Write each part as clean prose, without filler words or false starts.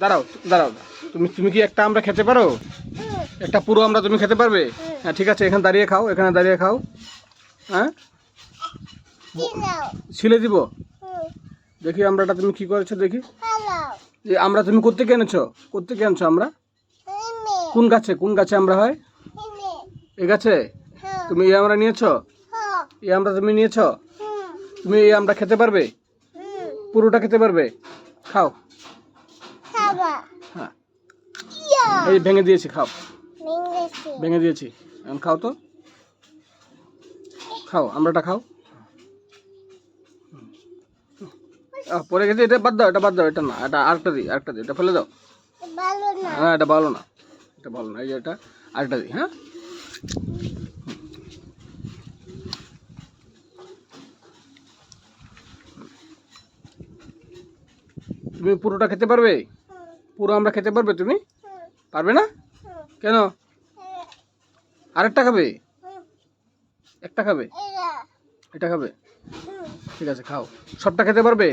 দাঁড়াও দাঁড়াও, তুমি তুমি কি একটা আমরা খেতে পারো? একটা পুরো আমরা তুমি খেতে পারবে? হ্যাঁ ঠিক আছে, এখানে দাঁড়িয়ে খাও, এখানে দাঁড়িয়ে খাও। হ্যাঁ ছিলে দিব। দেখি আমরাটা তুমি কি করেছো দেখি। যে আমরা তুমি কোত্থেকে এনেছো? কোত্থেকে আনছো আমরা? কোন গাছে, কোন গাছে আমরা হয়? এই গাছে? তুমি এই আমরা নিয়েছো? এই আমরা তুমি নিয়েছো? তুমি এই আমরা খেতে পারবে? পুরোটা খেতে পারবে? খাও। হ্যাঁ এই ভেঙে দিয়েছি, খাও। ভেঙে দিয়েছি, এখন খাও তো, খাও আমরাটা খাও। পরে গেছে, এটা বাদ দাও, এটা বাদ দাও, এটা না, এটা আরেকটা দিই, আরেকটা দিই, এটা ফেলে দাও। হ্যাঁ এটা ভালো না, এটা ভালো না, এই যে এটা আরেকটা দিই। হ্যাঁ তুমি পুরোটা খেতে পারবে? পুরো আমরা খেতে পারবে? তুমি পারবে না কেন? আরেকটা খাবে? একটা খাবে? এটা খাবে? ঠিক আছে খাও, সবটা খেতে পারবে?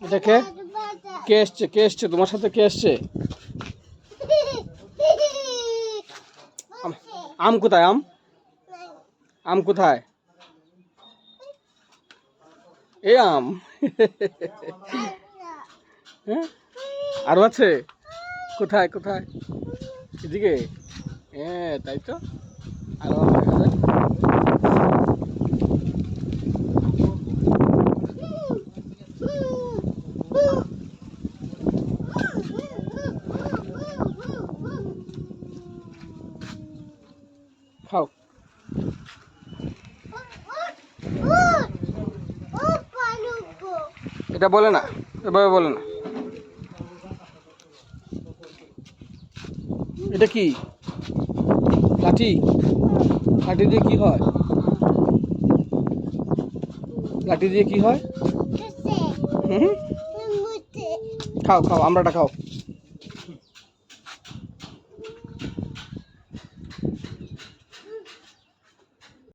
এটা কে, কে এসছে, কে এসছে তোমার সাথে, কে এসছে? আম কোথায়? আম, আম কোথায়? এই আম। হ্যাঁ আরো আছে? কোথায় কোথায়? এদিকে? হ্যাঁ তাই তো, আরো আম দেখা যায়। খাও। এটা বলে না, এভাবে বলে না। এটা কি লাঠি? লাঠি দিয়ে কি হয়? লাঠি দিয়ে কি হয়? হুম, খাও খাও আমরাটা খাও।